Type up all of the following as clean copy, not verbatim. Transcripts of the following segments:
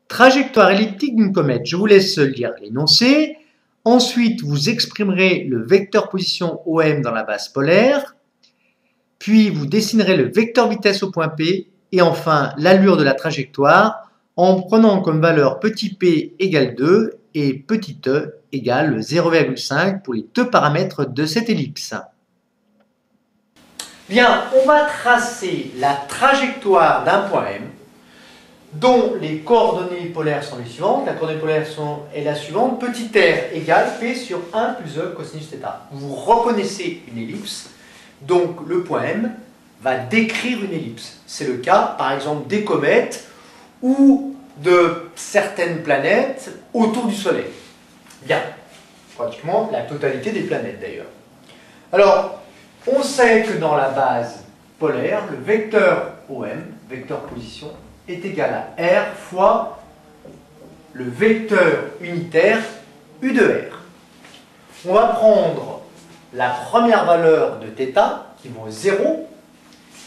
Trajectoire elliptique d'une comète. Je vous laisse lire l'énoncé. Ensuite, vous exprimerez le vecteur position OM dans la base polaire. Puis, vous dessinerez le vecteur vitesse au point P. Et enfin, l'allure de la trajectoire en prenant comme valeur petit p égale 2 et petit e égale 0,5 pour les deux paramètres de cette ellipse. Bien, on va tracer la trajectoire d'un point M dont les coordonnées polaires sont les suivantes. La coordonnée polaire est la suivante. Petit r égale P sur 1 plus E cosinus θ. Vous reconnaissez une ellipse, donc le point M va décrire une ellipse. C'est le cas, par exemple, des comètes ou de certaines planètes autour du Soleil. Bien, pratiquement la totalité des planètes d'ailleurs. Alors, on sait que dans la base polaire, le vecteur OM, vecteur position, est égal à R fois le vecteur unitaire U de R. On va prendre la première valeur de θ, qui vaut 0,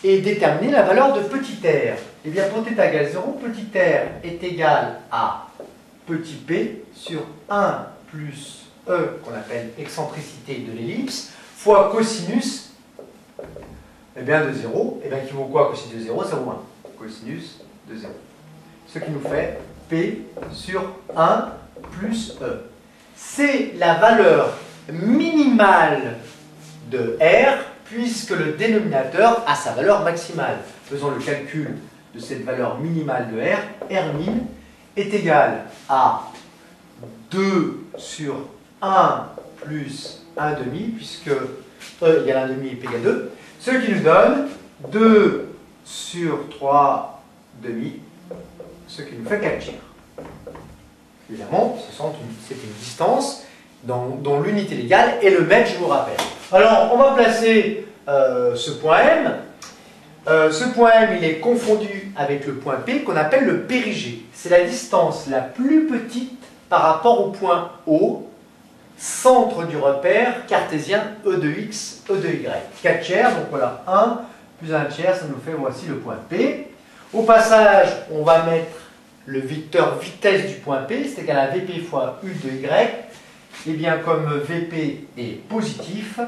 et déterminer la valeur de petit r. Et bien pour θ égale 0, petit r est égal à petit p sur 1 plus E, qu'on appelle excentricité de l'ellipse, fois cosinus de 0, et bien qui vaut quoi cosinus de 0? Ça vaut 1. Cosinus de 0. Ce qui nous fait P sur 1 plus E. C'est la valeur minimale de R, puisque le dénominateur a sa valeur maximale. Faisons le calcul de cette valeur minimale de R. R min est égal à 2 sur 1 plus 1 demi, puisque E égale 1 demi et P égale 2, ce qui nous donne 2 sur 3 demi, ce qui nous fait 4 tiers. Évidemment, c'est une distance dont l'unité légale est le mètre, je vous rappelle. Alors, on va placer ce point M. Ce point M, il est confondu avec le point P, qu'on appelle le périgée. C'est la distance la plus petite par rapport au point O, centre du repère cartésien E de X, E de Y. 4 tiers, donc voilà, 1 plus 1 tiers, ça nous fait, voici le point P. Au passage, on va mettre le vecteur vitesse du point P, c'est égal à Vp fois U de Y. Et bien, comme Vp est positif,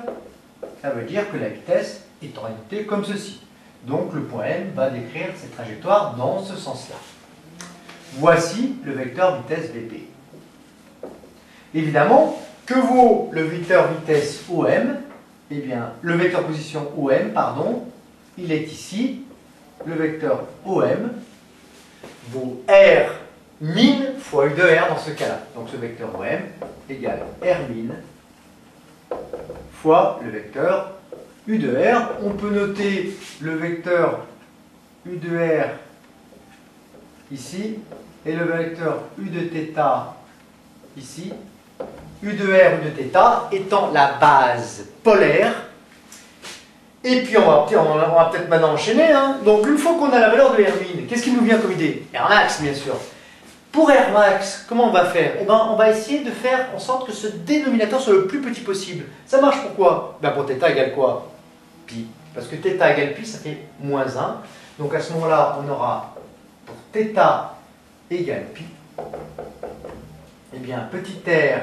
ça veut dire que la vitesse est orientée comme ceci. Donc, le point M va décrire cette trajectoire dans ce sens-là. Voici le vecteur vitesse Vp. Évidemment, que vaut le vecteur vitesse OM? Eh bien, le vecteur position OM, pardon, il est ici. Le vecteur OM vaut R min fois U de R dans ce cas-là. Donc ce vecteur OM égale R min fois le vecteur U de R. On peut noter le vecteur U de R ici et le vecteur U de θ ici. U de R, U de θ étant la base polaire. Et puis on va peut-être maintenant enchaîner. Donc une fois qu'on a la valeur de R min, qu'est-ce qui nous vient comme idée? R max, bien sûr. Pour R max, comment on va faire? Eh bien, on va essayer de faire en sorte que ce dénominateur soit le plus petit possible. Ça marche pourquoi? Ben pour θ égale quoi? Pi. Parce que θ égale pi, ça fait moins 1. Donc à ce moment-là, on aura pour θ égale pi, eh bien petit r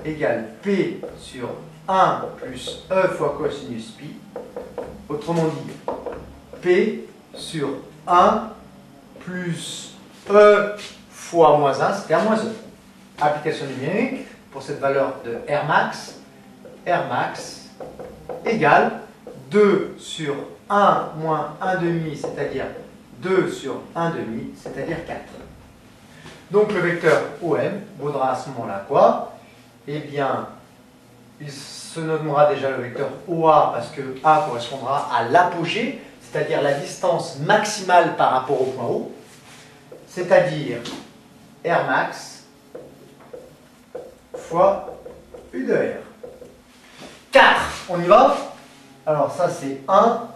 égale p sur 1 plus E fois cosinus pi. Autrement dit, P sur 1 plus E fois moins 1, c'est-à-dire moins E. Application numérique, pour cette valeur de R max égale 2 sur 1 moins 1 demi, c'est-à-dire 2 sur 1 demi, c'est-à-dire 4. Donc le vecteur OM vaudra à ce moment-là quoi? Eh bien, il se nommera déjà le vecteur OA parce que A correspondra à l'apogée, c'est-à-dire la distance maximale par rapport au point O, c'est-à-dire R max fois U de R. 4, on y va? Alors ça c'est 1,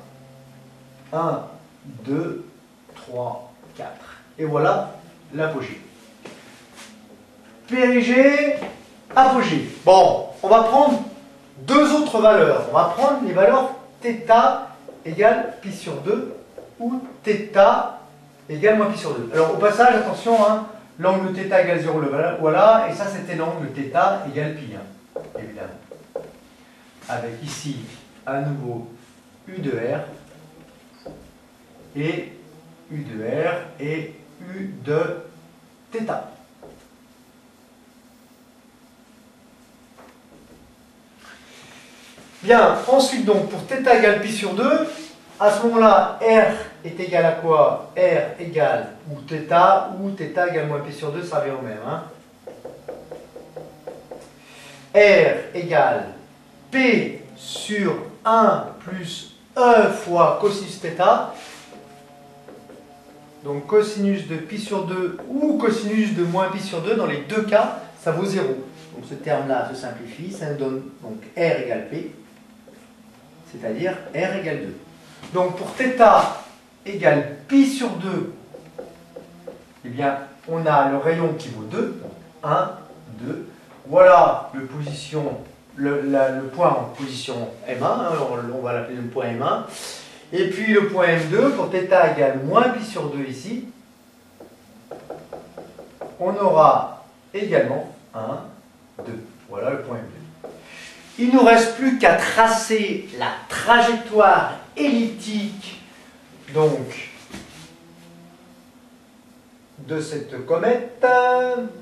2, 3, 4. Et voilà l'apogée. Périgée, apogée. Bon, on va prendre deux autres valeurs. On va prendre les valeurs θ égale pi sur 2 ou θ égale moins pi sur 2. Alors au passage, attention, l'angle θ égale 0, voilà, et ça c'était l'angle θ égale pi, hein, évidemment. Avec ici, à nouveau, U de R, et U de R, et U de θ. Bien, ensuite donc, pour θ égale pi sur 2, à ce moment-là, R est égal à quoi? R égale ou θ égale moins pi sur 2, ça revient au même. Hein. R égale P sur 1 plus E fois cosinus θ. Donc cosinus de pi sur 2 ou cosinus de moins pi sur 2, dans les deux cas, ça vaut 0. Donc ce terme-là se simplifie, ça nous donne donc R égale P, c'est-à-dire R égale 2. Donc pour θ égale pi sur 2, eh bien on a le rayon qui vaut 2, donc 1, 2. Voilà le point en position M1, hein, on va l'appeler le point M1. Et puis le point M2, pour θ égale moins pi sur 2 ici, on aura également 1, 2. Voilà le point M2. Il ne nous reste plus qu'à tracer la trajectoire elliptique donc, de cette comète,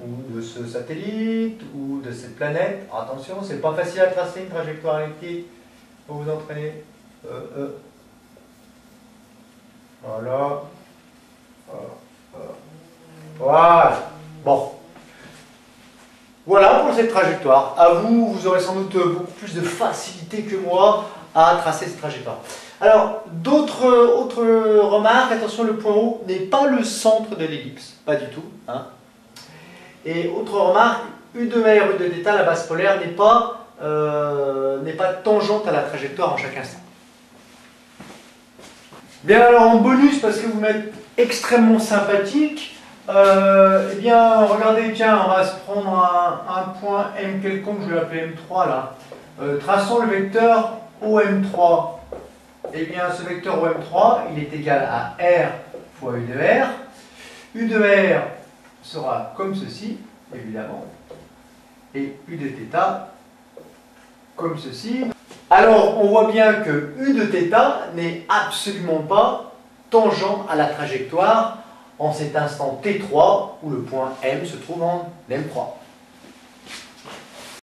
ou de ce satellite, ou de cette planète. Attention, c'est pas facile à tracer une trajectoire elliptique. Faut vous entraîner. Voilà. Voilà. Bon. Voilà pour cette trajectoire. À vous, vous aurez sans doute beaucoup plus de facilité que moi à tracer cette trajectoire. Alors, autres remarques, attention, le point O n'est pas le centre de l'ellipse, pas du tout. Hein. Et autre remarque, U de R, U de θ, la base polaire, n'est pas tangente à la trajectoire en chaque instant. Bien alors en bonus, parce que vous m'êtes extrêmement sympathique, eh bien regardez, tiens, on va se prendre un point M quelconque, je vais l'appeler M3 là. Traçons le vecteur OM3. Eh bien ce vecteur OM3, il est égal à R fois U de R. U de R sera comme ceci, évidemment, et U de θ comme ceci. Alors, on voit bien que U de θ n'est absolument pas tangent à la trajectoire en cet instant T3 où le point M se trouve en M3.